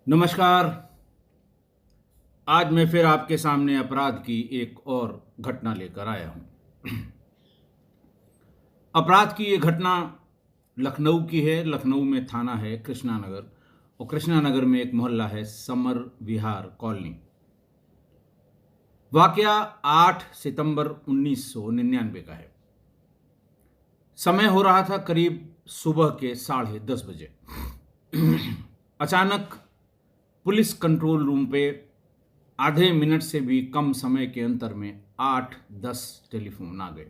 नमस्कार। आज मैं फिर आपके सामने अपराध की एक और घटना लेकर आया हूं। अपराध की ये घटना लखनऊ की है। लखनऊ में थाना है कृष्णा नगर और कृष्णा नगर में एक मोहल्ला है समर विहार कॉलोनी। वाकया 8 सितंबर 1999 का है। समय हो रहा था करीब सुबह के 10:30 बजे। अचानक पुलिस कंट्रोल रूम पे आधे मिनट से भी कम समय के अंतर में 8-10 टेलीफोन आ गए।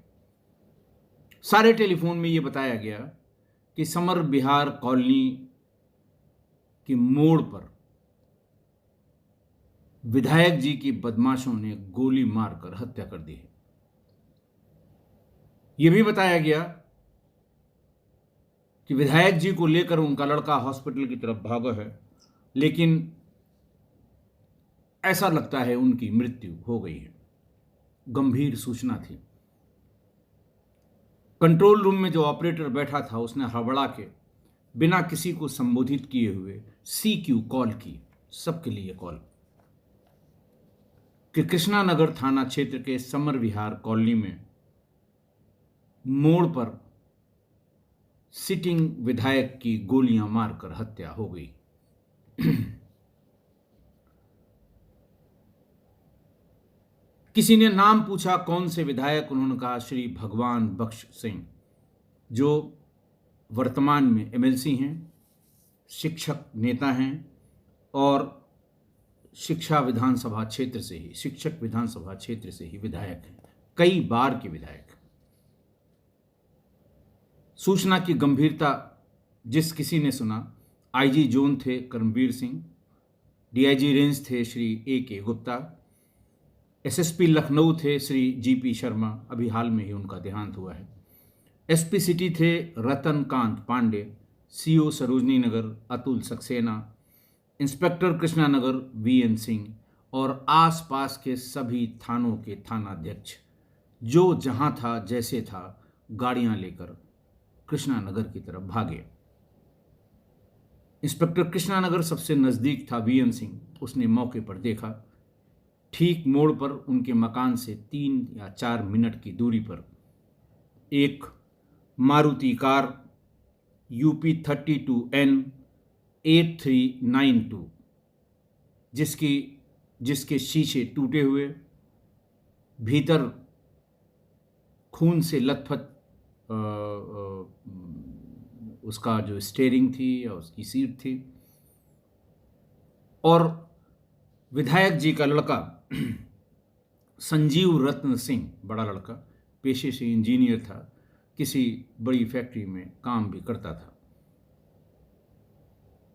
सारे टेलीफोन में ये बताया गया कि समर विहार कॉलोनी की मोड़ पर विधायक जी की बदमाशों ने गोली मारकर हत्या कर दी है। यह भी बताया गया कि विधायक जी को लेकर उनका लड़का हॉस्पिटल की तरफ भागा है, लेकिन ऐसा लगता है उनकी मृत्यु हो गई है। गंभीर सूचना थी। कंट्रोल रूम में जो ऑपरेटर बैठा था उसने हड़बड़ा के बिना किसी को संबोधित किए हुए CQ कॉल की, सबके लिए कॉल, कि कृष्णा नगर थाना क्षेत्र के समर विहार कॉलोनी में मोड़ पर सिटिंग विधायक की गोलियां मारकर हत्या हो गई। किसी ने नाम पूछा कौन से विधायक। उन्होंने कहा श्री भगवान बख्श सिंह, जो वर्तमान में MLC हैं, शिक्षक नेता हैं और शिक्षक विधानसभा क्षेत्र से ही विधायक हैं, कई बार के विधायक। सूचना की गंभीरता जिस किसी ने सुना, IG जोन थे करमवीर सिंह, DIG रेंज थे श्री AK गुप्ता, SSP लखनऊ थे श्री GP शर्मा, अभी हाल में ही उनका देहांत हुआ है। SP सिटी थे Ratankant Pandey, CO Sarojini Nagar Atul Saxena, inspector Krishna Nagar VN Singh और आसपास के सभी थानों के थानाध्यक्ष जो जहां था जैसे था गाड़ियां लेकर कृष्णा नगर की तरफ भागे। इंस्पेक्टर कृष्णा नगर सबसे नजदीक था VN सिंह। उसने मौके पर देखा, ठीक मोड़ पर उनके मकान से 3 या 4 मिनट की दूरी पर एक मारुति कार UP 32N 8392 जिसके शीशे टूटे हुए, भीतर खून से लथपथ उसका जो स्टीयरिंग थी या उसकी सीट थी, और विधायक जी का लड़का संजीव रत्न सिंह, बड़ा लड़का, पेशे से इंजीनियर था, किसी बड़ी फैक्ट्री में काम भी करता था,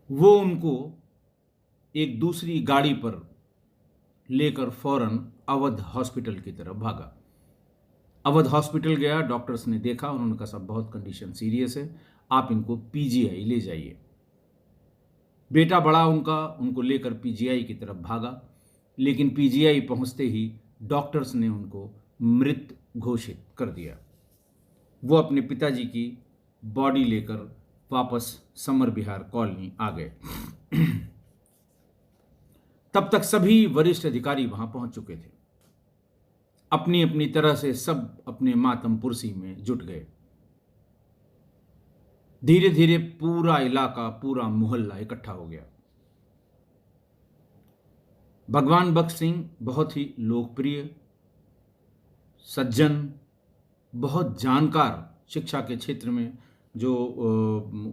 वो उनको एक दूसरी गाड़ी पर लेकर फौरन अवध हॉस्पिटल की तरफ भागा। अवध हॉस्पिटल गया, डॉक्टर्स ने देखा, उन्होंने कहा सब बहुत कंडीशन सीरियस है, आप इनको PGI ले जाइए। बेटा बड़ा उनको लेकर PGI की तरफ भागा, लेकिन PGI पहुंचते ही डॉक्टर्स ने उनको मृत घोषित कर दिया। वो अपने पिताजी की बॉडी लेकर वापस समर विहार कॉलोनी आ गए। तब तक सभी वरिष्ठ अधिकारी वहां पहुंच चुके थे। अपनी अपनी तरह से सब अपने मातम पुरसी में जुट गए। धीरे धीरे पूरा इलाका, पूरा मोहल्ला इकट्ठा हो गया। भगवान बख्श सिंह बहुत ही लोकप्रिय, सज्जन, बहुत जानकार, शिक्षा के क्षेत्र में जो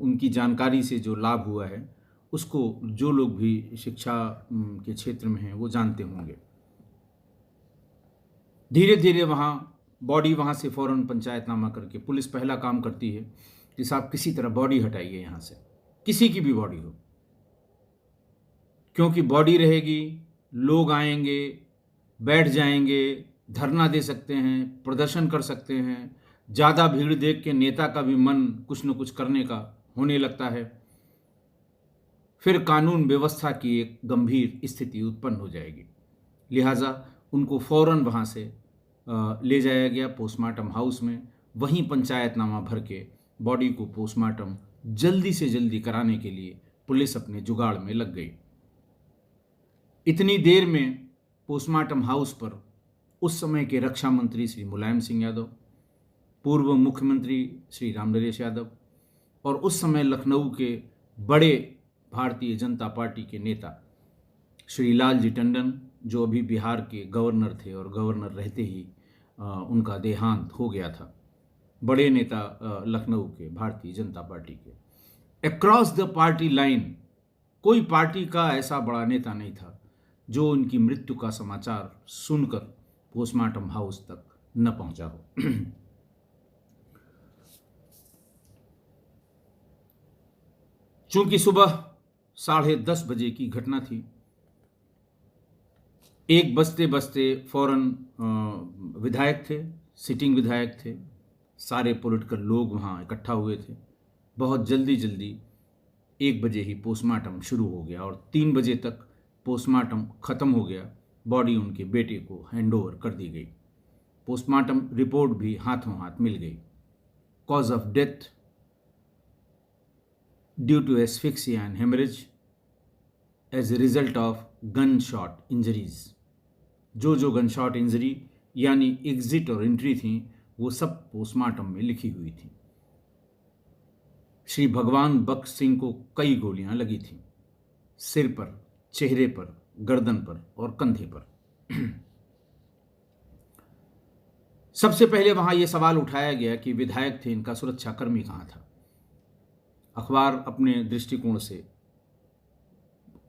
उनकी जानकारी से जो लाभ हुआ है उसको जो लोग भी शिक्षा के क्षेत्र में हैं वो जानते होंगे। धीरे धीरे बॉडी वहाँ से फ़ौरन पंचायतनामा करके पुलिस पहला काम करती है कि साहब किसी तरह बॉडी हटाइए यहाँ से, किसी की भी बॉडी हो, क्योंकि बॉडी रहेगी, लोग आएंगे, बैठ जाएंगे, धरना दे सकते हैं, प्रदर्शन कर सकते हैं। ज़्यादा भीड़ देख के नेता का भी मन कुछ न कुछ करने का होने लगता है। फिर कानून व्यवस्था की एक गंभीर स्थिति उत्पन्न हो जाएगी। लिहाजा उनको फौरन वहाँ से ले जाया गया पोस्टमार्टम हाउस में। वहीं पंचायतनामा भर के बॉडी को पोस्टमार्टम जल्दी से जल्दी कराने के लिए पुलिस अपने जुगाड़ में लग गई। इतनी देर में पोस्टमार्टम हाउस पर उस समय के रक्षा मंत्री श्री मुलायम सिंह यादव, पूर्व मुख्यमंत्री श्री रामनरेश यादव और उस समय लखनऊ के बड़े भारतीय जनता पार्टी के नेता श्री लालजी टंडन, जो अभी बिहार के गवर्नर थे और गवर्नर रहते ही उनका देहांत हो गया था, बड़े नेता लखनऊ के भारतीय जनता पार्टी के। अक्रॉस द पार्टी लाइन कोई पार्टी का ऐसा बड़ा नेता नहीं था जो उनकी मृत्यु का समाचार सुनकर पोस्टमार्टम हाउस तक न पहुंचा हो। चूंकि सुबह 10:30 बजे की घटना थी, एक बजते बजते फौरन विधायक थे, सिटिंग विधायक थे, सारे पॉलिटिकल लोग वहाँ इकट्ठा हुए थे। बहुत जल्दी 1 बजे ही पोस्टमार्टम शुरू हो गया और 3 बजे तक पोस्टमार्टम ख़त्म हो गया। बॉडी उनके बेटे को हैंडओवर कर दी गई। पोस्टमार्टम रिपोर्ट भी हाथों हाथ मिल गई। Cause of death due to asphyxia and haemorrhage as a result of gun shot injuries. जो गन शॉट इंजरी यानी एग्जिट और एंट्री थी, वो सब पोस्टमार्टम में लिखी हुई थी। श्री भगवान बख्श सिंह को कई गोलियां लगी थीं, सिर पर, चेहरे पर, गर्दन पर और कंधे पर। सबसे पहले वहां यह सवाल उठाया गया कि विधायक थे, इनका सुरक्षाकर्मी कहां था। अखबार अपने दृष्टिकोण से,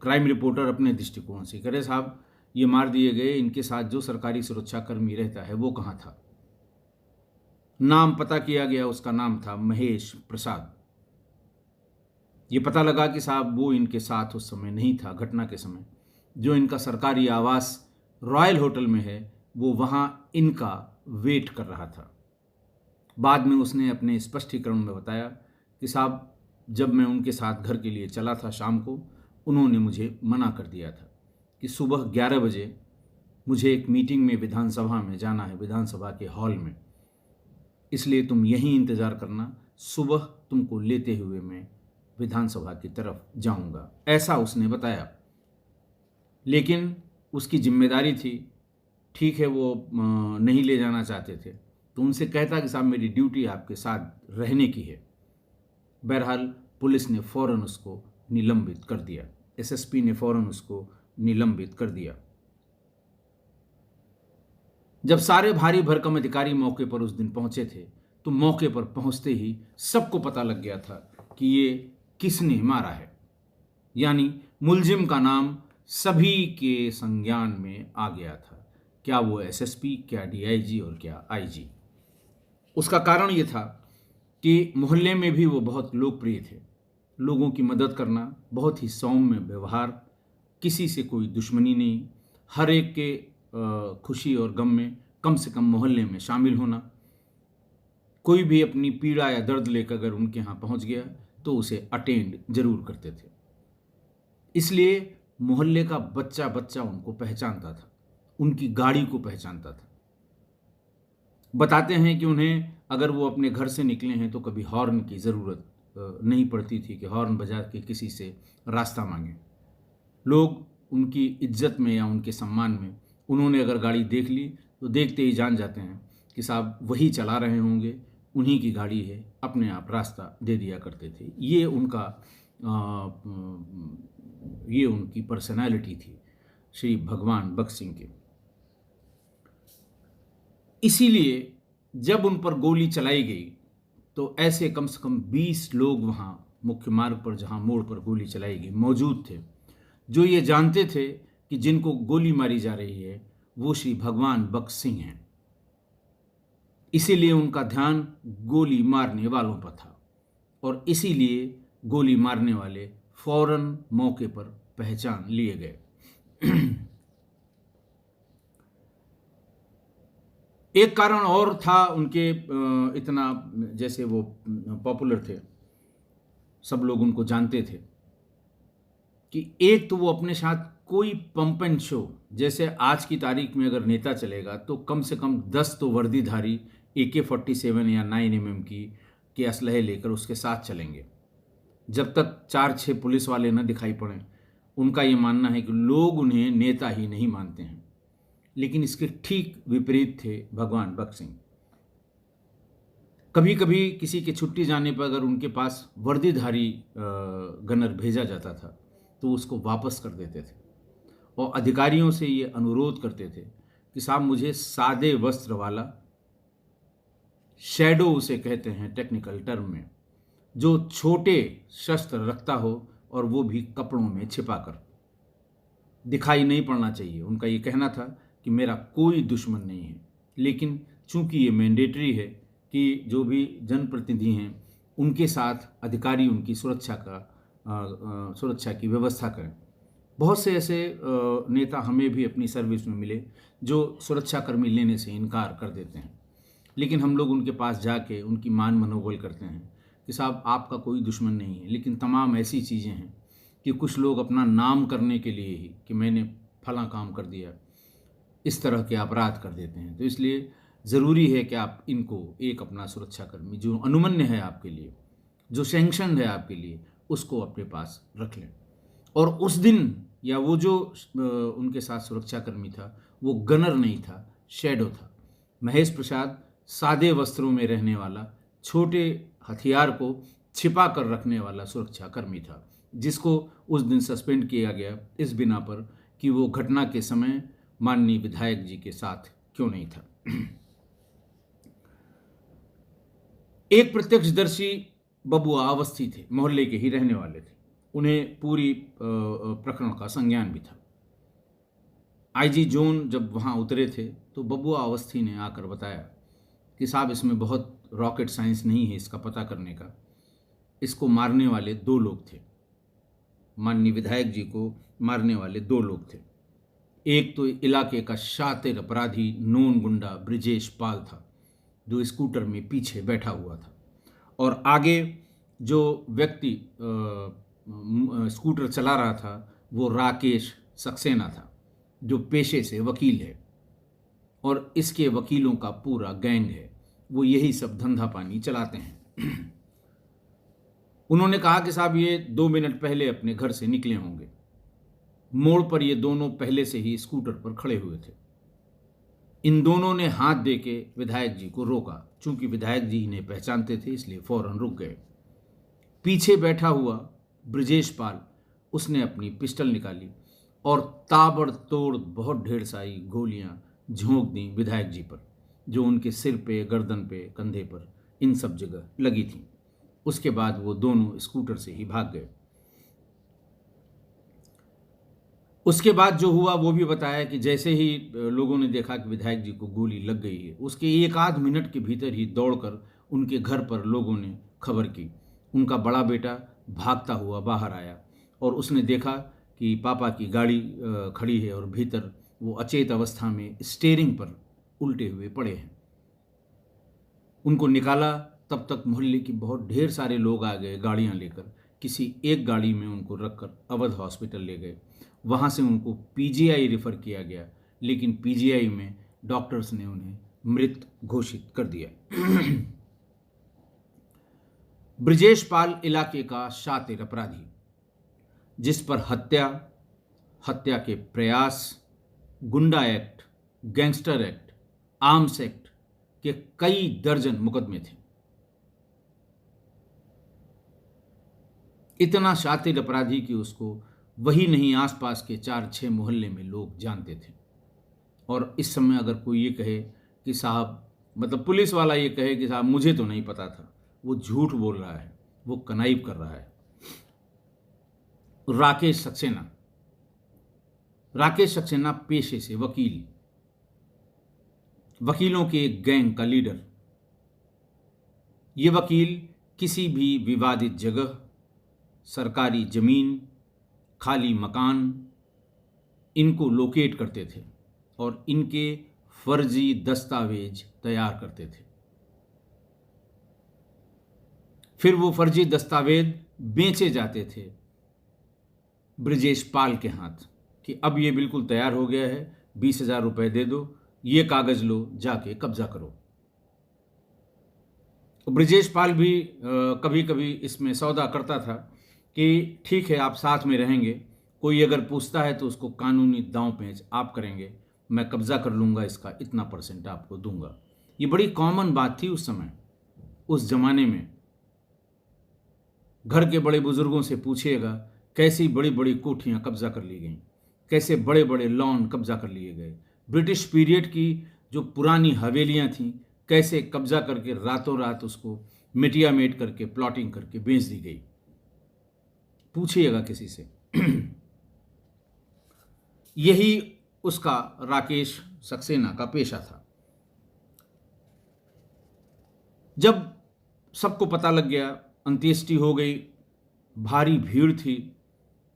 क्राइम रिपोर्टर अपने दृष्टिकोण से करे, साहब ये मार दिए गए, इनके साथ जो सरकारी सुरक्षाकर्मी रहता है वो कहाँ था। नाम पता किया गया, उसका नाम था महेश प्रसाद। ये पता लगा कि साहब वो इनके साथ उस समय नहीं था घटना के समय। जो इनका सरकारी आवास रॉयल होटल में है, वो वहाँ इनका वेट कर रहा था। बाद में उसने अपने स्पष्टीकरण में बताया कि साहब जब मैं उनके साथ घर के लिए चला था शाम को, उन्होंने मुझे मना कर दिया था कि सुबह 11 बजे मुझे एक मीटिंग में विधानसभा में जाना है, विधानसभा के हॉल में, इसलिए तुम यहीं इंतज़ार करना, सुबह तुमको लेते हुए मैं विधानसभा की तरफ जाऊंगा, ऐसा उसने बताया। लेकिन उसकी जिम्मेदारी थी, ठीक है वो नहीं ले जाना चाहते थे, तो उनसे कहता कि साहब मेरी ड्यूटी आपके साथ रहने की है। बहरहाल पुलिस ने फ़ौरन उसको निलंबित कर दिया, एसएसपी ने फ़ौरन उसको निलंबित कर दिया। जब सारे भारी भरकम अधिकारी मौके पर उस दिन पहुंचे थे, तो मौके पर पहुंचते ही सबको पता लग गया था कि ये किसने मारा है। यानी मुलजिम का नाम सभी के संज्ञान में आ गया था, क्या वो एसएसपी, क्या डीआईजी और क्या आईजी। उसका कारण ये था कि मोहल्ले में भी वो बहुत लोकप्रिय थे। लोगों की मदद करना, बहुत ही सौम्य व्यवहार, किसी से कोई दुश्मनी नहीं, हर एक के खुशी और गम में कम से कम मोहल्ले में शामिल होना। कोई भी अपनी पीड़ा या दर्द लेकर अगर उनके यहाँ पहुँच गया तो उसे अटेंड जरूर करते थे। इसलिए मोहल्ले का बच्चा बच्चा उनको पहचानता था, उनकी गाड़ी को पहचानता था। बताते हैं कि उन्हें अगर वो अपने घर से निकले हैं तो कभी हॉर्न की ज़रूरत नहीं पड़ती थी कि हॉर्न बजा के किसी से रास्ता मांगें। लोग उनकी इज्जत में या उनके सम्मान में, उन्होंने अगर गाड़ी देख ली तो देखते ही जान जाते हैं कि साहब वही चला रहे होंगे, उन्हीं की गाड़ी है, अपने आप रास्ता दे दिया करते थे। ये उनकी पर्सनालिटी थी श्री भगवान बख्श सिंह की। इसीलिए जब उन पर गोली चलाई गई तो ऐसे कम से कम 20 लोग वहाँ मुख्य मार्ग पर, जहाँ मोड़ पर गोली चलाई गई, मौजूद थे, जो ये जानते थे कि जिनको गोली मारी जा रही है वो श्री भगवान बख्श सिंह हैं। इसीलिए उनका ध्यान गोली मारने वालों पर था और इसीलिए गोली मारने वाले फौरन मौके पर पहचान लिए गए। एक कारण और था उनके, इतना जैसे वो पॉपुलर थे, सब लोग उनको जानते थे, कि एक तो वो अपने साथ कोई पंप एंड शो, जैसे आज की तारीख में अगर नेता चलेगा तो कम से कम 10 तो वर्दीधारी AK-47 या 9mm के असलहे लेकर उसके साथ चलेंगे, जब तक 4-6 पुलिस वाले न दिखाई पड़ें उनका ये मानना है कि लोग उन्हें नेता ही नहीं मानते हैं। लेकिन इसके ठीक विपरीत थे भगवान भक्त सिंह। कभी कभी किसी के छुट्टी जाने पर अगर उनके पास वर्दीधारी गनर भेजा जाता था तो उसको वापस कर देते थे और अधिकारियों से ये अनुरोध करते थे कि साहब मुझे सादे वस्त्र वाला, शैडो उसे कहते हैं टेक्निकल टर्म में, जो छोटे शस्त्र रखता हो और वो भी कपड़ों में छिपाकर, दिखाई नहीं पड़ना चाहिए। उनका ये कहना था कि मेरा कोई दुश्मन नहीं है, लेकिन चूंकि ये मैंडेटरी है कि जो भी जनप्रतिनिधि हैं उनके साथ अधिकारी उनकी सुरक्षा की व्यवस्था करें। बहुत से ऐसे नेता हमें भी अपनी सर्विस में मिले जो सुरक्षाकर्मी लेने से इनकार कर देते हैं, लेकिन हम लोग उनके पास जाके उनकी मान मनोबल करते हैं कि साहब आपका कोई दुश्मन नहीं है, लेकिन तमाम ऐसी चीज़ें हैं कि कुछ लोग अपना नाम करने के लिए ही कि मैंने फला काम कर दिया, इस तरह के अपराध कर देते हैं। तो इसलिए ज़रूरी है कि आप इनको एक अपना सुरक्षाकर्मी जो अनुमन्य है आपके लिए, जो सैंक्शन है आपके लिए, उसको अपने पास रख लें। और उस दिन या वो जो उनके साथ सुरक्षाकर्मी था वो गनर नहीं था, शैडो था। महेश प्रसाद सादे वस्त्रों में रहने वाला, छोटे हथियार को छिपा कर रखने वाला सुरक्षाकर्मी था, जिसको उस दिन सस्पेंड किया गया इस बिना पर कि वो घटना के समय माननीय विधायक जी के साथ क्यों नहीं था। एक प्रत्यक्षदर्शी बबुआ अवस्थी थे, मोहल्ले के ही रहने वाले थे। उन्हें पूरी प्रकरण का संज्ञान भी था। आईजी जोन जब वहाँ उतरे थे तो बबुआ अवस्थी ने आकर बताया कि साहब इसमें बहुत रॉकेट साइंस नहीं है इसका पता करने का। इसको मारने वाले 2 लोग थे, माननीय विधायक जी को मारने वाले 2 लोग थे। एक तो इलाके का शातिर अपराधी नोन गुंडा ब्रिजेश पाल था, जो स्कूटर में पीछे बैठा हुआ था, और आगे जो व्यक्ति स्कूटर चला रहा था वो राकेश सक्सेना था, जो पेशे से वकील है और इसके वकीलों का पूरा गैंग है। वो यही सब धंधा पानी चलाते हैं। उन्होंने कहा कि साहब ये 2 मिनट पहले अपने घर से निकले होंगे। मोड़ पर ये दोनों पहले से ही स्कूटर पर खड़े हुए थे। इन दोनों ने हाथ देके विधायक जी को रोका। चूंकि विधायक जी इन्हें पहचानते थे इसलिए फौरन रुक गए। पीछे बैठा हुआ ब्रिजेश पाल, उसने अपनी पिस्टल निकाली और ताबड़तोड़ बहुत ढेर सारी गोलियां झोंक दी विधायक जी पर, जो उनके सिर पे, गर्दन पे, कंधे पर, इन सब जगह लगी थी। उसके बाद वो दोनों स्कूटर से ही भाग गए। उसके बाद जो हुआ वो भी बताया कि जैसे ही लोगों ने देखा कि विधायक जी को गोली लग गई है, उसके 1 आध मिनट के भीतर ही दौड़कर उनके घर पर लोगों ने खबर की। उनका बड़ा बेटा भागता हुआ बाहर आया और उसने देखा कि पापा की गाड़ी खड़ी है और भीतर वो अचेत अवस्था में स्टीयरिंग पर उल्टे हुए पड़े हैं। उनको निकाला, तब तक मोहल्ले की बहुत ढेर सारे लोग आ गए गाड़ियां लेकर। किसी एक गाड़ी में उनको रखकर अवध हॉस्पिटल ले गए। वहाँ से उनको पीजीआई रेफर किया गया, लेकिन पीजीआई में डॉक्टर्स ने उन्हें मृत घोषित कर दिया। ब्रिजेश पाल इलाके का शातिर अपराधी, जिस पर हत्या, हत्या के प्रयास, गुंडा act, gangster act, arms act के कई दर्जन मुकदमे थे। इतना शातिर अपराधी कि उसको वही नहीं आसपास के 4-6 मोहल्ले में लोग जानते थे। और इस समय अगर कोई ये कहे कि साहब, मतलब पुलिस वाला ये कहे कि साहब मुझे तो नहीं पता था, वो झूठ बोल रहा है, वो कनाइब कर रहा है। राकेश सक्सेना पेशे से वकील, वकीलों के एक गैंग का लीडर। ये वकील किसी भी विवादित जगह, सरकारी जमीन, खाली मकान, इनको लोकेट करते थे और इनके फर्जी दस्तावेज तैयार करते थे। फिर वो फर्जी दस्तावेज बेचे जाते थे ब्रिजेश पाल के हाथ कि अब ये बिल्कुल तैयार हो गया है, 20,000 रुपए दे दो, ये कागज लो, जाके कब्जा करो। तो ब्रिजेश पाल भी कभी कभी इसमें सौदा करता था कि ठीक है आप साथ में रहेंगे कोई अगर पूछता है तो उसको कानूनी दांव पेच आप करेंगे, मैं कब्जा कर लूँगा, इसका इतना % आपको दूंगा। ये बड़ी कॉमन बात थी उस समय, उस जमाने में। घर के बड़े बुजुर्गों से पूछिएगा कैसी बड़ी बड़ी कोठियां कब्जा कर ली गईं, कैसे बड़े बड़े लॉन कब्जा कर लिए गए। ब्रिटिश पीरियड की जो पुरानी हवेलियां थीं, कैसे कब्जा करके रातों रात उसको मिटिया मेट करके प्लॉटिंग करके बेच दी गई। पूछिएगा किसी से। यही उसका, राकेश सक्सेना का पेशा था। जब सबको पता लग गया, अंत्येष्टि हो गई, भारी भीड़ थी,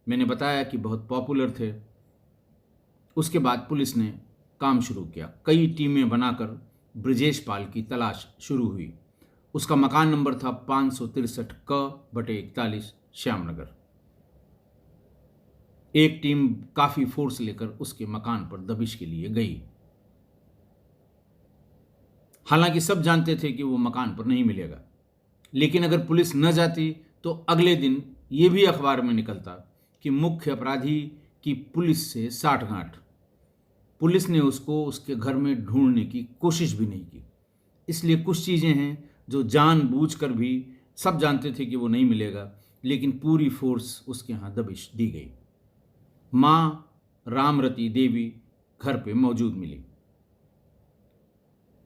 मैंने बताया कि बहुत पॉपुलर थे। उसके बाद पुलिस ने काम शुरू किया। कई टीमें बनाकर ब्रिजेश पाल की तलाश शुरू हुई। उसका मकान नंबर था 563 क/41 श्यामनगर। एक टीम काफी फोर्स लेकर उसके मकान पर दबिश के लिए गई। हालांकि सब जानते थे कि वो मकान पर नहीं मिलेगा, लेकिन अगर पुलिस न जाती तो अगले दिन ये भी अखबार में निकलता कि मुख्य अपराधी की पुलिस से साठगांठ। पुलिस ने उसको उसके घर में ढूंढने की कोशिश भी नहीं की। इसलिए कुछ चीज़ें हैं जो जानबूझकर भी सब जानते थे कि वो नहीं मिलेगा, लेकिन पूरी फोर्स उसके यहाँ दबिश दी गई। माँ रामरती देवी घर पे मौजूद मिली।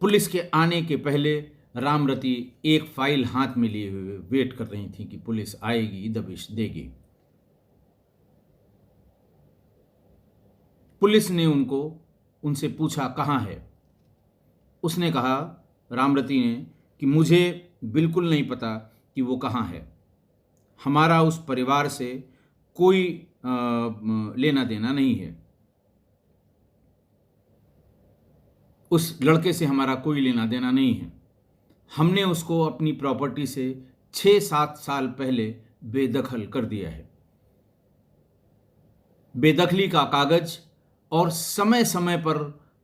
पुलिस के आने के पहले रामरती एक फाइल हाथ में लिए हुए वेट कर रही थी कि पुलिस आएगी, दबिश देगी। पुलिस ने उनसे पूछा कहाँ है। उसने कहा, रामरती ने, कि मुझे बिल्कुल नहीं पता कि वो कहाँ है। हमारा उस परिवार से कोई लेना देना नहीं है। उस लड़के से हमारा कोई लेना देना नहीं है। हमने उसको अपनी प्रॉपर्टी से 6-7 साल पहले बेदखल कर दिया है। बेदखली का कागज, और समय समय पर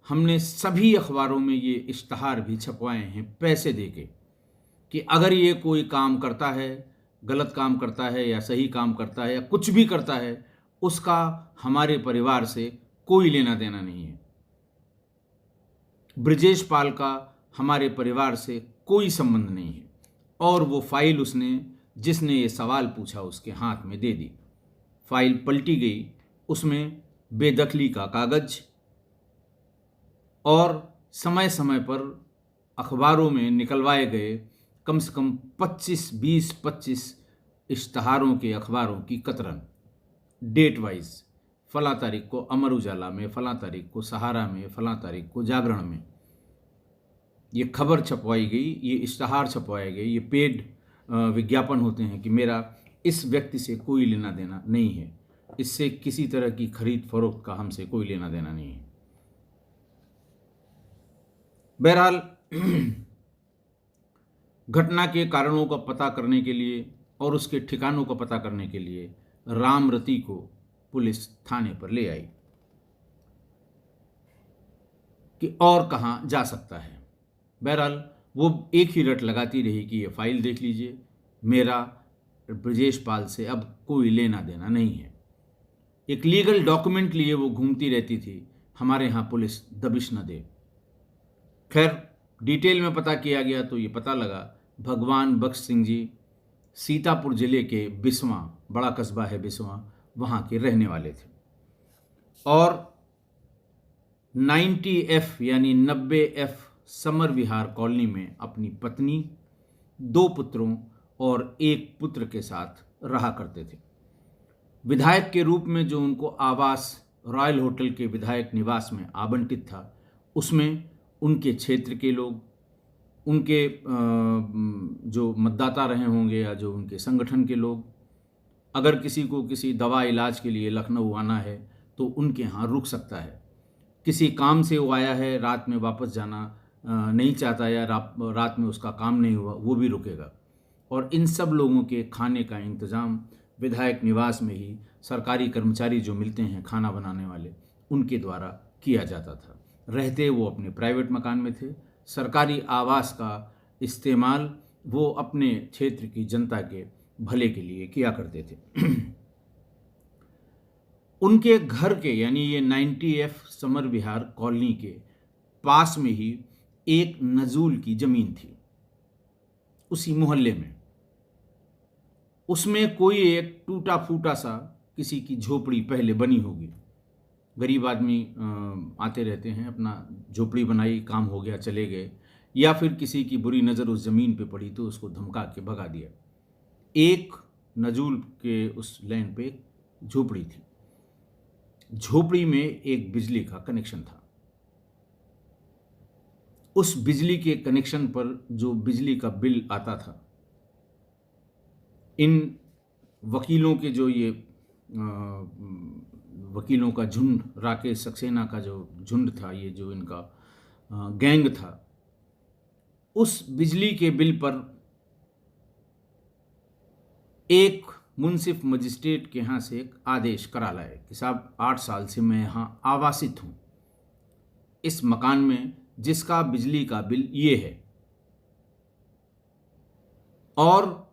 हमने सभी अखबारों में ये इश्तहार भी छपवाए हैं पैसे देके कि अगर ये कोई काम करता है, गलत काम करता है या सही काम करता है या कुछ भी करता है, उसका हमारे परिवार से कोई लेना देना नहीं है। ब्रिजेश पाल का हमारे परिवार से कोई संबंध नहीं है। और वो फाइल उसने, जिसने ये सवाल पूछा, उसके हाथ में दे दी। फाइल पलटी गई, उसमें बेदखली का कागज और समय समय पर अखबारों में निकलवाए गए कम से कम 25 इश्तहारों के अखबारों की कतरन, डेट वाइज। फला तारीख को अमर उजाला में, फला तारीख को सहारा में, फला तारीख को जागरण में ये खबर छपवाई गई, ये इश्तहार छपवाए गए। ये पेड विज्ञापन होते हैं कि मेरा इस व्यक्ति से कोई लेना देना नहीं है, इससे किसी तरह की खरीद फरोख्त का हमसे कोई लेना देना नहीं है। बहरहाल घटना के कारणों का पता करने के लिए और उसके ठिकानों का पता करने के लिए रामरती को पुलिस थाने पर ले आई कि और कहाँ जा सकता है। बहरहाल वो एक ही रट लगाती रही कि ये फाइल देख लीजिए, मेरा ब्रिजेश पाल से अब कोई लेना देना नहीं है। एक लीगल डॉक्यूमेंट लिए वो घूमती रहती थी, हमारे यहाँ पुलिस दबिश न दे। खैर डिटेल में पता किया गया तो ये पता लगा भगवान बख्श सिंह जी सीतापुर जिले के बिस्वा, बड़ा कस्बा है बिस्वा, वहाँ के रहने वाले थे। और 90F यानी 90F समर विहार कॉलोनी में अपनी पत्नी, 2 पुत्रों और 1 पुत्र के साथ रहा करते थे। विधायक के रूप में जो उनको आवास रॉयल होटल के विधायक निवास में आवंटित था, उसमें उनके क्षेत्र के लोग, उनके जो मतदाता रहे होंगे या जो उनके संगठन के लोग, अगर किसी को किसी दवा इलाज के लिए लखनऊ आना है तो उनके यहाँ रुक सकता है। किसी काम से वो आया है, रात में वापस जाना नहीं चाहता या रात में उसका काम नहीं हुआ, वो भी रुकेगा। और इन सब लोगों के खाने का इंतज़ाम विधायक निवास में ही सरकारी कर्मचारी जो मिलते हैं खाना बनाने वाले, उनके द्वारा किया जाता था। रहते वो अपने प्राइवेट मकान में थे। सरकारी आवास का इस्तेमाल वो अपने क्षेत्र की जनता के भले के लिए किया करते थे। उनके घर के यानी ये 90F समर विहार कॉलोनी के पास में ही एक नजूल की जमीन थी, उसी मोहल्ले में। उसमें कोई एक टूटा फूटा सा किसी की झोपड़ी पहले बनी होगी। गरीब आदमी आते रहते हैं, अपना झोपड़ी बनाई, काम हो गया, चले गए, या फिर किसी की बुरी नज़र उस ज़मीन पे पड़ी तो उसको धमका के भगा दिया। एक नजूल के उस लैंड पे एक झोपड़ी थी। झोपड़ी में एक बिजली का कनेक्शन था। उस बिजली के कनेक्शन पर जो बिजली का बिल आता था, इन वकीलों के जो ये वकीलों का झुंड, राकेश सक्सेना का जो झुंड था, ये जो इनका गैंग था, उस बिजली के बिल पर एक मुंसिफ मजिस्ट्रेट के यहाँ से एक आदेश करा लाए कि साहब 8 साल से मैं यहाँ आवासित हूँ, इस मकान में जिसका बिजली का बिल ये है, और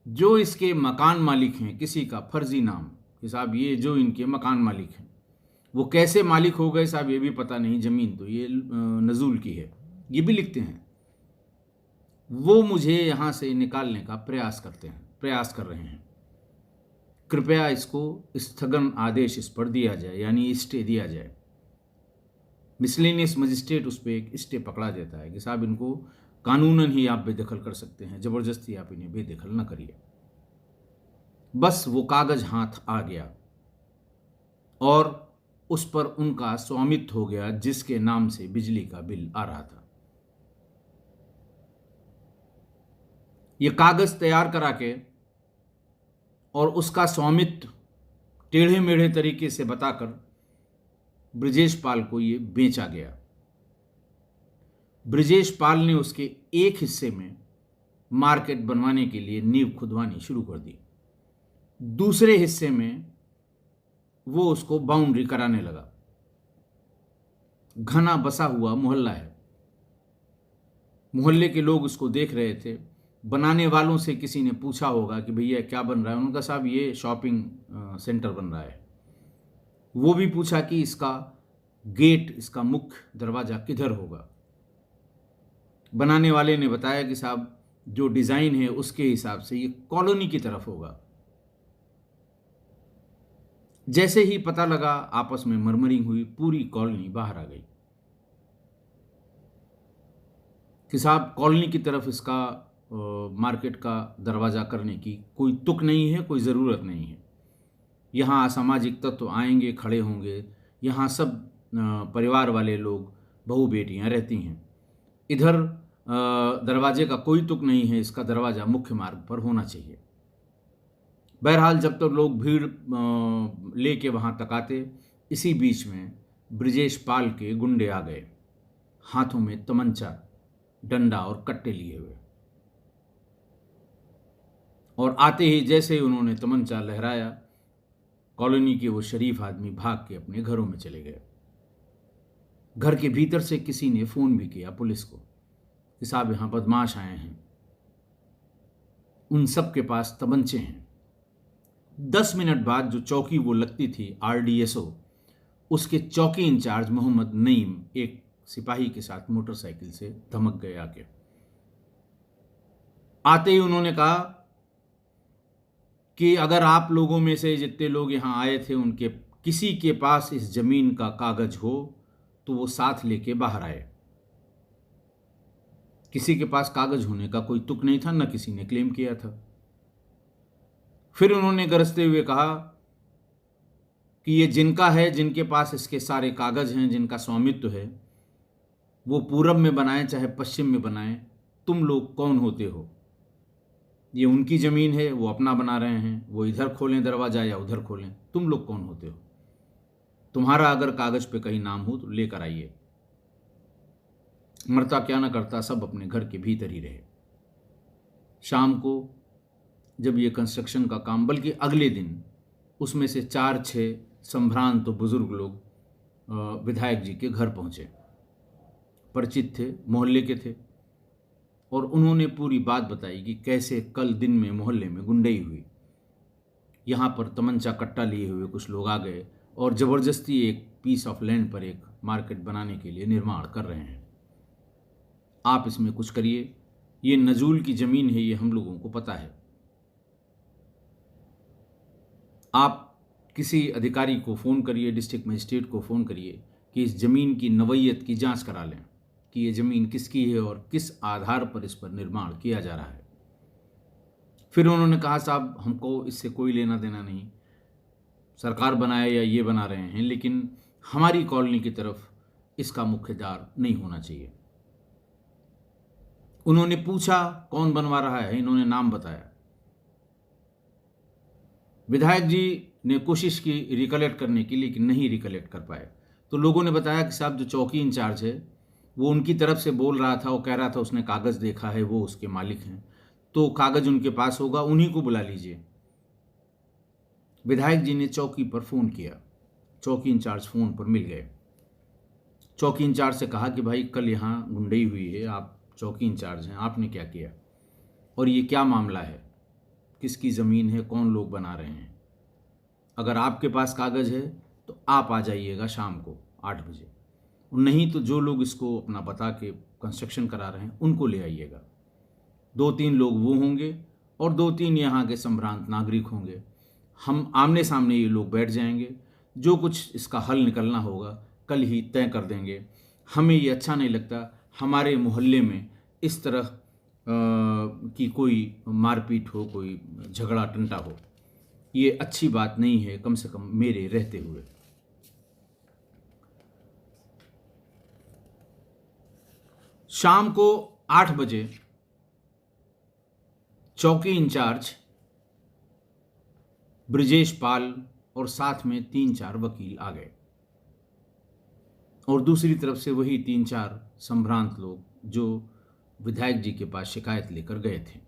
जो इसके मकान मालिक हैं, किसी का फर्जी नाम कि साहब ये जो इनके मकान मालिक हैं, वो कैसे मालिक हो गए साहब ये भी पता नहीं, ज़मीन तो ये नजूल की है, ये भी लिखते हैं, वो मुझे यहाँ से निकालने का प्रयास कर रहे हैं। कृपया इसको स्थगन आदेश इस पर दिया जाए, यानी स्टे दिया जाए। मिसलेनियस मजिस्ट्रेट उस पर एक स्टे पकड़ा देता है कि साहब इनको कानूनन ही आप बेदखल कर सकते हैं, ज़बरदस्ती आप इन्हें बेदखल न करिए। बस वो कागज़ हाथ आ गया और उस पर उनका स्वामित्व हो गया, जिसके नाम से बिजली का बिल आ रहा था। ये कागज़ तैयार करा के और उसका स्वामित्व टेढ़े मेढ़े तरीके से बताकर ब्रजेश पाल को ये बेचा गया। ब्रजेश पाल ने उसके एक हिस्से में मार्केट बनवाने के लिए नींव खुदवानी शुरू कर दी, दूसरे हिस्से में वो उसको बाउंड्री कराने लगा। घना बसा हुआ मोहल्ला है, मोहल्ले के लोग उसको देख रहे थे। बनाने वालों से किसी ने पूछा होगा कि भैया क्या बन रहा है, उनका साहब ये शॉपिंग सेंटर बन रहा है। वो भी पूछा कि इसका गेट, इसका मुख्य दरवाज़ा किधर होगा। बनाने वाले ने बताया कि साहब जो डिज़ाइन है उसके हिसाब से ये कॉलोनी की तरफ होगा। जैसे ही पता लगा, आपस में मरमरिंग हुई, पूरी कॉलोनी बाहर आ गई कि साहब कॉलोनी की तरफ इसका मार्केट का दरवाज़ा करने की कोई तुक नहीं है, कोई ज़रूरत नहीं है। यहाँ असामाजिक तत्व आएंगे, खड़े होंगे, यहाँ सब परिवार वाले लोग, बहू बेटियाँ रहती हैं। इधर दरवाजे का कोई तुक नहीं है, इसका दरवाज़ा मुख्य मार्ग पर होना चाहिए। बहरहाल जब तो लोग भीड़ लेके वहाँ तक आते, इसी बीच में ब्रजेश पाल के गुंडे आ गए, हाथों में तमंचा, डंडा और कट्टे लिए हुए। और आते ही जैसे ही उन्होंने तमंचा लहराया, कॉलोनी के वो शरीफ आदमी भाग के अपने घरों में चले गए। घर के भीतर से किसी ने फ़ोन भी किया पुलिस को कि साहब यहाँ बदमाश आए हैं, उन सब के पास तमंचे हैं। 10 मिनट बाद जो चौकी वो लगती थी RDSO, उसके चौकी इंचार्ज मोहम्मद नईम एक सिपाही के साथ मोटरसाइकिल से धमक गए आके। आते ही उन्होंने कहा कि अगर आप लोगों में से जितने लोग यहाँ आए थे उनके किसी के पास इस ज़मीन का कागज़ हो तो वो साथ लेके बाहर आए। किसी के पास कागज़ होने का कोई तुक नहीं था, न किसी ने क्लेम किया था। फिर उन्होंने गरजते हुए कहा कि ये जिनका है, जिनके पास इसके सारे कागज़ हैं, जिनका स्वामित्व है, वो पूरब में बनाएं चाहे पश्चिम में बनाएं, तुम लोग कौन होते हो? ये उनकी ज़मीन है, वो अपना बना रहे हैं, वो इधर खोलें दरवाज़ा या उधर खोलें, तुम लोग कौन होते हो? तुम्हारा अगर कागज़ पे कहीं नाम हो तो लेकर आइए। मरता क्या न करता, सब अपने घर के भीतर ही रहे। शाम को जब ये कंस्ट्रक्शन का काम, बल्कि अगले दिन, उसमें से 4-6 संभ्रांत तो बुज़ुर्ग लोग विधायक जी के घर पहुँचे। परिचित थे, मोहल्ले के थे, और उन्होंने पूरी बात बताई कि कैसे कल दिन में मोहल्ले में गुंडई हुई। यहाँ पर तमंचा कट्टा लिए हुए कुछ लोग आ गए और ज़बरदस्ती एक पीस ऑफ लैंड पर एक मार्केट बनाने के लिए निर्माण कर रहे हैं। आप इसमें कुछ करिए, ये नजूल की ज़मीन है, ये हम लोगों को पता है। आप किसी अधिकारी को फ़ोन करिए, डिस्ट्रिक्ट मजिस्ट्रेट को फ़ोन करिए कि इस ज़मीन की नवैयत की जांच करा लें कि ये ज़मीन किसकी है और किस आधार पर इस पर निर्माण किया जा रहा है। फिर उन्होंने कहा, साहब हमको इससे कोई लेना देना नहीं, सरकार बनाए या ये बना रहे हैं, लेकिन हमारी कॉलोनी की तरफ इसका मुख्यदार नहीं होना चाहिए। उन्होंने पूछा कौन बनवा रहा है, इन्होंने नाम बताया। विधायक जी ने कोशिश की रिकलेक्ट करने की, लेकिन नहीं रिकलेक्ट कर पाए। तो लोगों ने बताया कि साहब जो चौकी इंचार्ज है वो उनकी तरफ से बोल रहा था, वो कह रहा था उसने कागज़ देखा है, वो उसके मालिक हैं, तो कागज़ उनके पास होगा, उन्हीं को बुला लीजिए। विधायक जी ने चौकी पर फ़ोन किया, चौकी इंचार्ज फ़ोन पर मिल गए। चौकी इंचार्ज से कहा कि भाई कल यहाँ गुंडई हुई है, आप चौकी इंचार्ज हैं, आपने क्या किया और ये क्या मामला है, किसकी ज़मीन है, कौन लोग बना रहे हैं? अगर आपके पास कागज़ है तो आप आ जाइएगा शाम को 8 बजे, नहीं तो जो लोग इसको अपना बता के कंस्ट्रक्शन करा रहे हैं उनको ले आइएगा। 2-3 लोग वो होंगे और 2-3 यहाँ के संभ्रांत नागरिक होंगे। हम आमने सामने ये लोग बैठ जाएंगे, जो कुछ इसका हल निकलना होगा कल ही तय कर देंगे। हमें ये अच्छा नहीं लगता हमारे मोहल्ले में इस तरह की कोई मारपीट हो, कोई झगड़ा टंटा हो, ये अच्छी बात नहीं है, कम से कम मेरे रहते हुए। शाम को 8 बजे चौकी इंचार्ज ब्रिजेश पाल और साथ में 3-4 वकील आ गए और दूसरी तरफ से वही 3-4 संभ्रांत लोग जो विधायक जी के पास शिकायत लेकर गए थे।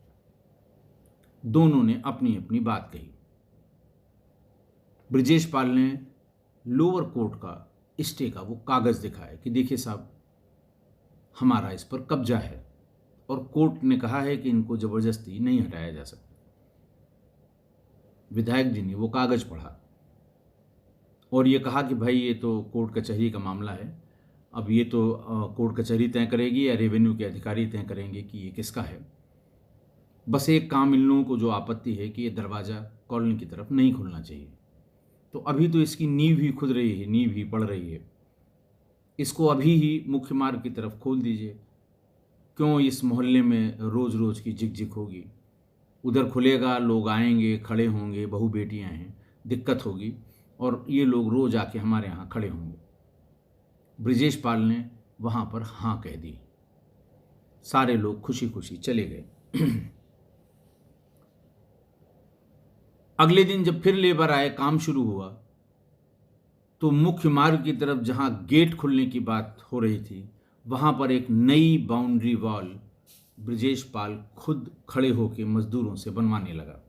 दोनों ने अपनी अपनी बात कही। ब्रिजेश पाल ने लोअर कोर्ट का स्टे का वो कागज़ दिखाया कि देखिए साहब हमारा इस पर कब्जा है और कोर्ट ने कहा है कि इनको ज़बरदस्ती नहीं हटाया जा सकता। विधायक जी ने वो कागज़ पढ़ा और ये कहा कि भाई ये तो कोर्ट कचहरी का मामला है, अब ये तो कोर्ट कचहरी तय करेगी या रेवेन्यू के अधिकारी तय करेंगे कि ये किसका है। बस एक काम इन लोगों को जो आपत्ति है कि ये दरवाज़ा कॉलोनी की तरफ नहीं खुलना चाहिए। तो अभी तो इसकी नींव ही खुद रही है, नींव ही पड़ रही है, इसको अभी ही मुख्य मार्ग की तरफ खोल दीजिए। क्यों इस मोहल्ले में रोज़ रोज़ की झिकझिक होगी? उधर खुलेगा, लोग आएंगे, खड़े होंगे, बहू बेटियां हैं, दिक्कत होगी और ये लोग रोज़ आके हमारे यहाँ खड़े होंगे। ब्रिजेश पाल ने वहाँ पर हाँ कह दी। सारे लोग खुशी खुशी चले गए। अगले दिन जब फिर लेबर आए, काम शुरू हुआ, तो मुख्य मार्ग की तरफ जहां गेट खुलने की बात हो रही थी वहां पर एक नई बाउंड्री वॉल ब्रिजेश पाल खुद खड़े होकर मजदूरों से बनवाने लगा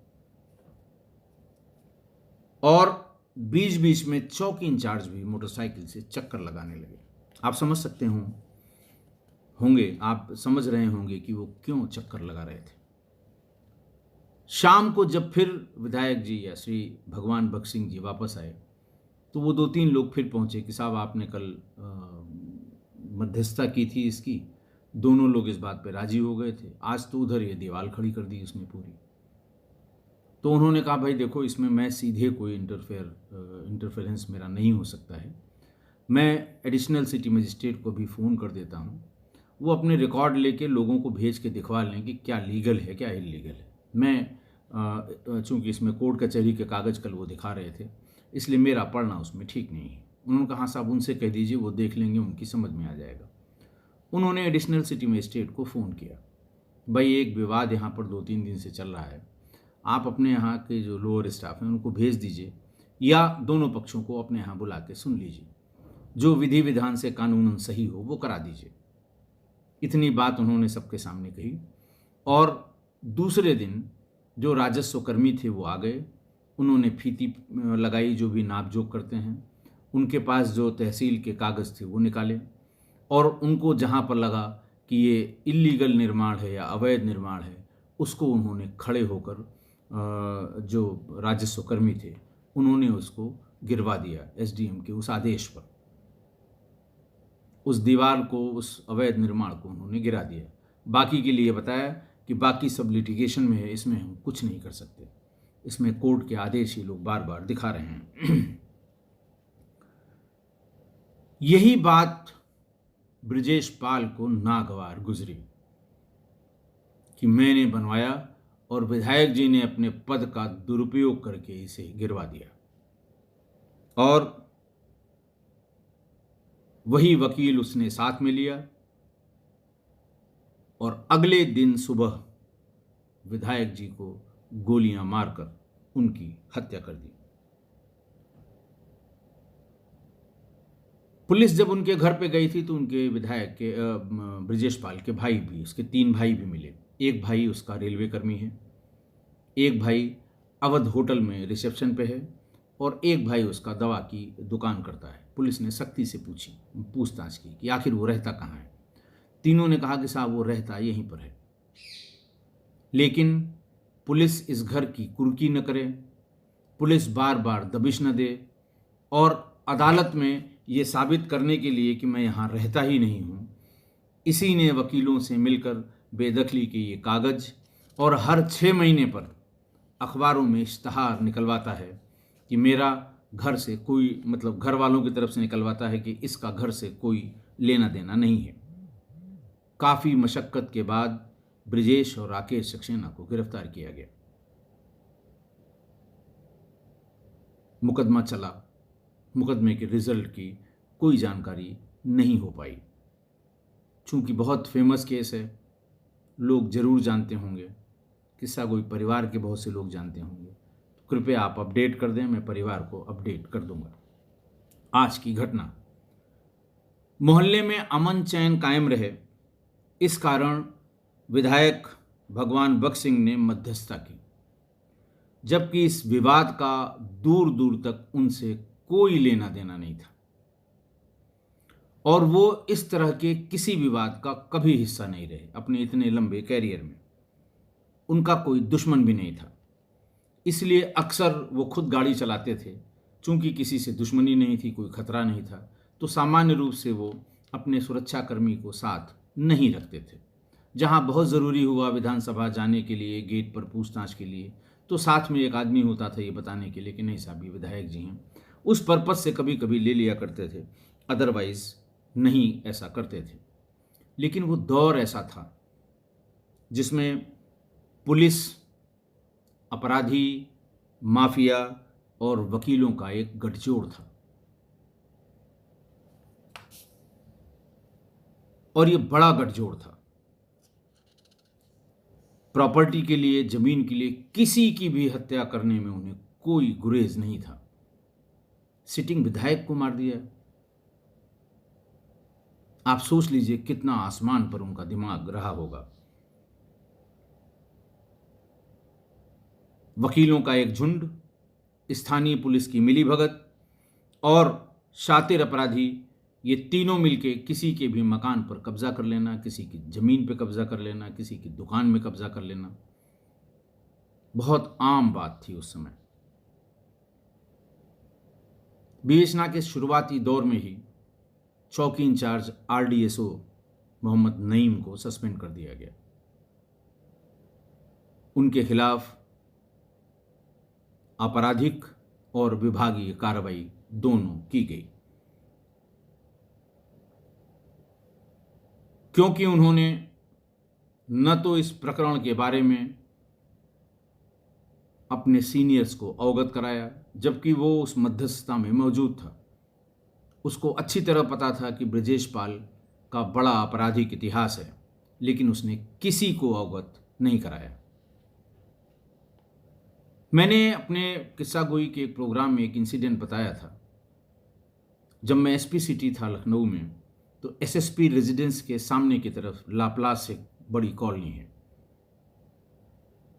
और बीच बीच में चौकी इंचार्ज भी मोटरसाइकिल से चक्कर लगाने लगे। आप समझ सकते होंगे, आप समझ रहे होंगे कि वो क्यों चक्कर लगा रहे थे। शाम को जब फिर विधायक जी या श्री भगवान भक्त सिंह जी वापस आए तो वो 2-3 लोग फिर पहुंचे कि साहब आपने कल मध्यस्थता की थी इसकी, दोनों लोग इस बात पे राजी हो गए थे, आज तो उधर ये दीवार खड़ी कर दी उसने पूरी। तो उन्होंने कहा भाई देखो इसमें मैं सीधे कोई इंटरफेरेंस मेरा नहीं हो सकता है, मैं एडिशनल सिटी मजिस्ट्रेट को भी फ़ोन कर देता हूँ, वो अपने रिकॉर्ड लेके लोगों को भेज के दिखवा लें कि क्या लीगल है क्या इलीगल है। मैं चूँकि इसमें कोर्ट कचहरी के कागज़ कल वो दिखा रहे थे इसलिए मेरा पढ़ना उसमें ठीक नहीं है। उन्होंने कहा साहब उनसे कह दीजिए, वो देख लेंगे, उनकी समझ में आ जाएगा। उन्होंने एडिशनल सिटी मजिस्ट्रेट को फ़ोन किया, भाई एक विवाद यहाँ पर 2-3 दिन से चल रहा है, आप अपने यहाँ के जो लोअर स्टाफ हैं उनको भेज दीजिए या दोनों पक्षों को अपने यहाँ बुला के सुन लीजिए, जो विधि विधान से कानूनन सही हो वो करा दीजिए। इतनी बात उन्होंने सबके सामने कही और दूसरे दिन जो राजस्व कर्मी थे वो आ गए, उन्होंने फीती लगाई, जो भी नाप जोख करते हैं, उनके पास जो तहसील के कागज़ थे वो निकाले और उनको जहाँ पर लगा कि ये इल्लीगल निर्माण है या अवैध निर्माण है उसको उन्होंने खड़े होकर जो राजस्व कर्मी थे उन्होंने उसको गिरवा दिया एसडीएम के उस आदेश पर। उस दीवार को, उस अवैध निर्माण को उन्होंने गिरा दिया। बाकी के लिए बताया कि बाकी सब लिटिगेशन में है, इसमें हम कुछ नहीं कर सकते, इसमें कोर्ट के आदेश ही लोग बार बार दिखा रहे हैं। यही बात ब्रजेश पाल को नागवार गुजरी कि मैंने बनवाया और विधायक जी ने अपने पद का दुरुपयोग करके इसे गिरवा दिया। और वही वकील उसने साथ में लिया और अगले दिन सुबह विधायक जी को गोलियां मारकर उनकी हत्या कर दी। पुलिस जब उनके घर पे गई थी तो उनके विधायक के ब्रजेश पाल के भाई भी, उसके 3 भाई भी मिले। एक भाई उसका रेलवे कर्मी है, एक भाई अवध होटल में रिसेप्शन पे है और एक भाई उसका दवा की दुकान करता है। पुलिस ने सख्ती से पूछताछ की कि आखिर वो रहता कहाँ है। तीनों ने कहा कि साहब वो रहता यहीं पर है। लेकिन पुलिस इस घर की कुर्की न करे, पुलिस बार बार दबिश न दे और अदालत में ये साबित करने के लिए कि मैं यहाँ रहता ही नहीं हूँ, इसी ने वकीलों से मिलकर बेदखली के ये कागज़ और हर 6 महीने पर अखबारों में इश्तहार निकलवाता है कि मेरा घर से कोई, मतलब घर वालों की तरफ से निकलवाता है कि इसका घर से कोई लेना देना नहीं है। काफ़ी मशक्क़त के बाद ब्रजेश और राकेश सक्सेना को गिरफ्तार किया गया। मुकदमा चला, मुकदमे के रिजल्ट की कोई जानकारी नहीं हो पाई। चूंकि बहुत फेमस केस है, लोग जरूर जानते होंगे, किस्सा कोई परिवार के बहुत से लोग जानते होंगे, तो कृपया आप अपडेट कर दें, मैं परिवार को अपडेट कर दूंगा। आज की घटना, मोहल्ले में अमन चैन कायम रहे, इस कारण विधायक भगवान बख्श सिंह ने मध्यस्थता की, जबकि इस विवाद का दूर दूर तक उनसे कोई लेना देना नहीं था और वो इस तरह के किसी विवाद का कभी हिस्सा नहीं रहे अपने इतने लंबे कैरियर में। उनका कोई दुश्मन भी नहीं था, इसलिए अक्सर वो खुद गाड़ी चलाते थे। चूंकि किसी से दुश्मनी नहीं थी, कोई खतरा नहीं था, तो सामान्य रूप से वो अपने सुरक्षाकर्मी को साथ नहीं रखते थे। जहां बहुत ज़रूरी हुआ विधानसभा जाने के लिए, गेट पर पूछताछ के लिए, तो साथ में एक आदमी होता था ये बताने के लिए कि नहीं साहब ये विधायक जी हैं। उस पर्पस से कभी कभी ले लिया करते थे, अदरवाइज नहीं ऐसा करते थे। लेकिन वो दौर ऐसा था जिसमें पुलिस, अपराधी, माफिया और वकीलों का एक गठजोड़ था और ये बड़ा गठजोड़ था। प्रॉपर्टी के लिए, जमीन के लिए किसी की भी हत्या करने में उन्हें कोई गुरेज नहीं था। सिटिंग विधायक को मार दिया। आप सोच लीजिए कितना आसमान पर उनका दिमाग रहा होगा। वकीलों का एक झुंड, स्थानीय पुलिस की मिलीभगत और शातिर अपराधी, ये तीनों मिलके किसी के भी मकान पर कब्जा कर लेना, किसी की जमीन पर कब्जा कर लेना, किसी की दुकान में कब्जा कर लेना, बहुत आम बात थी उस समय। विवेचना के शुरुआती दौर में ही चौकी इंचार्ज आरडीएसओ मोहम्मद नईम को सस्पेंड कर दिया गया। उनके खिलाफ आपराधिक और विभागीय कार्रवाई दोनों की गई, क्योंकि उन्होंने न तो इस प्रकरण के बारे में अपने सीनियर्स को अवगत कराया, जबकि वो उस मध्यस्थता में मौजूद था। उसको अच्छी तरह पता था कि ब्रजेश पाल का बड़ा आपराधिक इतिहास है, लेकिन उसने किसी को अवगत नहीं कराया। मैंने अपने किस्सा गोई के एक प्रोग्राम में एक इंसिडेंट बताया था। जब मैं एसपी सिटी था लखनऊ में, तो एसएसपी रेजिडेंस के सामने की तरफ लाप्लास एक बड़ी कॉलोनी है।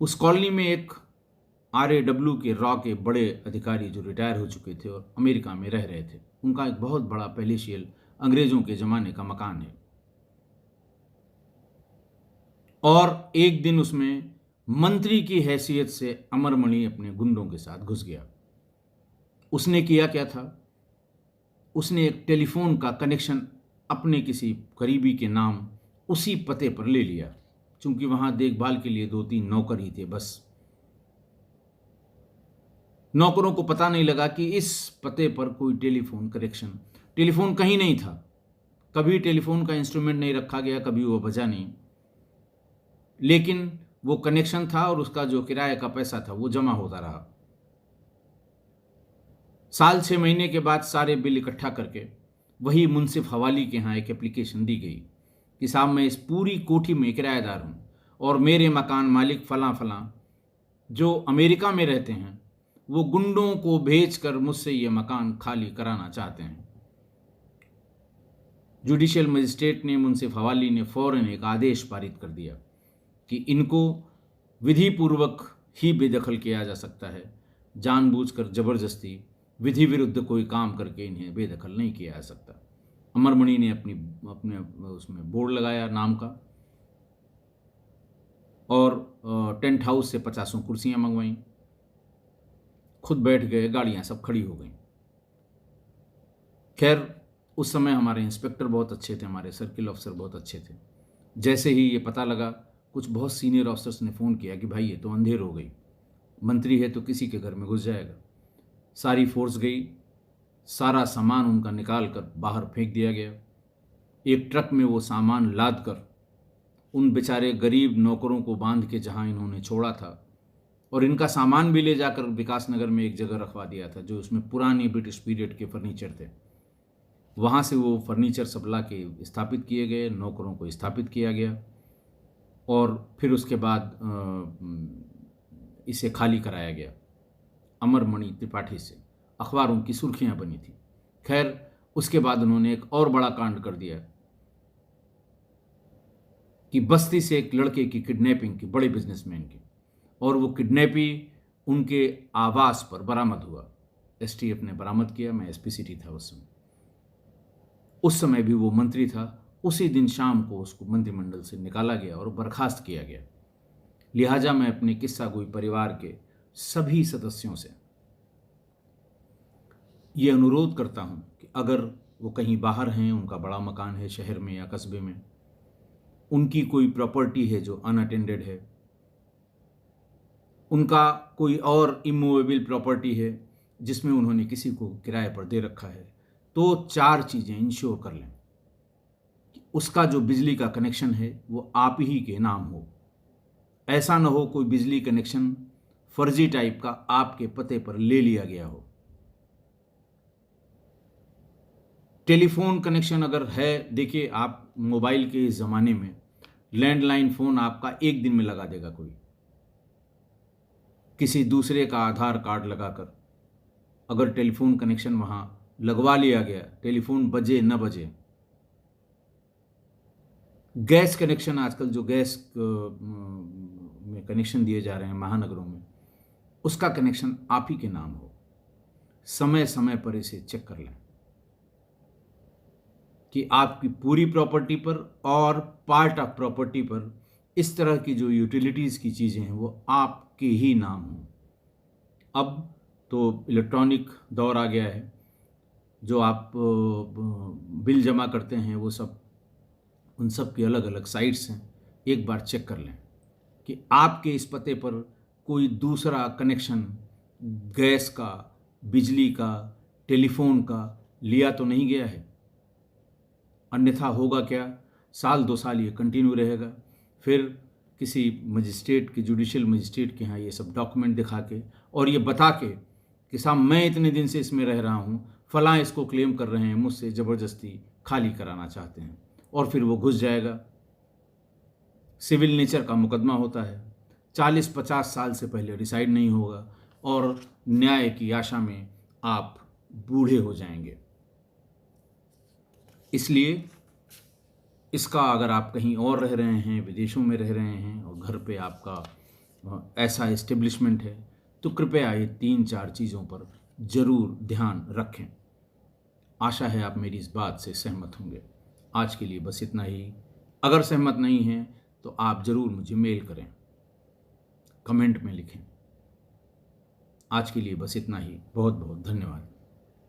उस कॉलोनी में एक RAW के रॉ के बड़े अधिकारी जो रिटायर हो चुके थे और अमेरिका में रह रहे थे, उनका एक बहुत बड़ा पैलेशियल अंग्रेजों के ज़माने का मकान है। और एक दिन उसमें मंत्री की हैसियत से अमरमणि अपने गुंडों के साथ घुस गया। उसने किया क्या था, उसने एक टेलीफोन का कनेक्शन अपने किसी करीबी के नाम उसी पते पर ले लिया। चूंकि वहां देखभाल के लिए 2-3 नौकर ही थे बस। नौकरों को पता नहीं लगा कि इस पते पर कोई टेलीफोन कहीं नहीं था। कभी टेलीफोन का इंस्ट्रूमेंट नहीं रखा गया, कभी वो बजा नहीं, लेकिन वो कनेक्शन था और उसका जो किराए का पैसा था वो जमा होता रहा। साल 6 महीने के बाद सारे बिल इकट्ठा करके वही मुंसिफ हवाली के यहाँ एक एप्लीकेशन दी गई कि साहब मैं इस पूरी कोठी में किराएदार हूँ और मेरे मकान मालिक फलां फलां जो अमेरिका में रहते हैं वो गुंडों को भेजकर मुझसे ये मकान खाली कराना चाहते हैं। जुडिशियल मजिस्ट्रेट ने, मुंसिफ हवाली ने फौरन एक आदेश पारित कर दिया कि इनको विधिपूर्वक ही बेदखल किया जा सकता है, जानबूझकर जबरदस्ती विधि विरुद्ध कोई काम करके इन्हें बेदखल नहीं किया जा सकता। अमरमणि ने अपने उसमें बोर्ड लगाया नाम का और टेंट हाउस से 50 कुर्सियां मंगवाईं, खुद बैठ गए, गाड़ियां सब खड़ी हो गईं। खैर उस समय हमारे इंस्पेक्टर बहुत अच्छे थे, हमारे सर्किल ऑफिसर बहुत अच्छे थे। जैसे ही ये पता लगा, कुछ बहुत सीनियर ऑफिसर्स ने फ़ोन किया कि भाई ये तो अंधेर हो गई, मंत्री है तो किसी के घर में घुस जाएगा। सारी फोर्स गई, सारा सामान उनका निकाल कर बाहर फेंक दिया गया। एक ट्रक में वो सामान लाद कर उन बेचारे गरीब नौकरों को बांध के जहाँ इन्होंने छोड़ा था, और इनका सामान भी ले जाकर विकास नगर में एक जगह रखवा दिया था जो उसमें पुरानी ब्रिटिश पीरियड के फर्नीचर थे। वहाँ से वो फर्नीचर सब ला के स्थापित किए गए, नौकरों को स्थापित किया गया और फिर उसके बाद इसे खाली कराया गया। अमरमणि त्रिपाठी से अखबारों की सुर्खियां बनी थी। खैर उसके बाद उन्होंने एक और बड़ा कांड कर दिया कि बस्ती से एक लड़के की किडनैपिंग की, बड़े बिजनेसमैन की, और वो किडनैपी उनके आवास पर बरामद हुआ। एसटीएफ ने बरामद किया, मैं एसपी सिटी था उस समय भी वो मंत्री था। उसी दिन शाम को उसको मंत्रिमंडल से निकाला गया और बर्खास्त किया गया। लिहाजा मैं अपने किस्सा गोई परिवार के सभी सदस्यों से ये अनुरोध करता हूं कि अगर वो कहीं बाहर हैं, उनका बड़ा मकान है शहर में या कस्बे में, उनकी कोई प्रॉपर्टी है जो अनअटेंडेड है, उनका कोई और इमूवेबल प्रॉपर्टी है जिसमें उन्होंने किसी को किराए पर दे रखा है, तो 4 चीज़ें इंश्योर कर लें कि उसका जो बिजली का कनेक्शन है वो आप ही के नाम हो। ऐसा ना हो कोई बिजली कनेक्शन फर्जी टाइप का आपके पते पर ले लिया गया हो। टेलीफोन कनेक्शन अगर है, देखिए आप मोबाइल के इस ज़माने में लैंडलाइन फ़ोन आपका एक दिन में लगा देगा कोई, किसी दूसरे का आधार कार्ड लगाकर अगर टेलीफोन कनेक्शन वहाँ लगवा लिया गया, टेलीफोन बजे न बजे। गैस कनेक्शन, आजकल जो गैस में कनेक्शन दिए जा रहे हैं महानगरों में, उसका कनेक्शन आप ही के नाम हो। समय समय पर इसे चेक कर लें कि आपकी पूरी प्रॉपर्टी पर और पार्ट ऑफ प्रॉपर्टी पर इस तरह की जो यूटिलिटीज़ की चीज़ें हैं वो आपके ही नाम हों। अब तो इलेक्ट्रॉनिक दौर आ गया है, जो आप बिल जमा करते हैं वो सब, उन सब की अलग अलग साइट्स हैं। एक बार चेक कर लें कि आपके इस पते पर कोई दूसरा कनेक्शन गैस का, बिजली का, टेलीफोन का लिया तो नहीं गया है। अन्यथा होगा क्या, 1-2 साल ये कंटिन्यू रहेगा। फिर किसी मजिस्ट्रेट के, जुडिशियल मजिस्ट्रेट के यहाँ ये सब डॉक्यूमेंट दिखा के और ये बता के कि साहब मैं इतने दिन से इसमें रह रहा हूँ, फलां इसको क्लेम कर रहे हैं, मुझसे ज़बरदस्ती खाली कराना चाहते हैं, और फिर वो घुस जाएगा। सिविल नेचर का मुकदमा होता है, 40-50 साल से पहले डिसाइड नहीं होगा और न्याय की आशा में आप बूढ़े हो जाएंगे। इसलिए इसका, अगर आप कहीं और रह रहे हैं, विदेशों में रह रहे हैं और घर पे आपका ऐसा एस्टेब्लिशमेंट है, तो कृपया ये 3-4 चीज़ों पर ज़रूर ध्यान रखें। आशा है आप मेरी इस बात से सहमत होंगे। आज के लिए बस इतना ही। अगर सहमत नहीं हैं तो आप ज़रूर मुझे मेल करें। कमेंट में लिखें। आज के लिए बस इतना ही। बहुत बहुत धन्यवाद।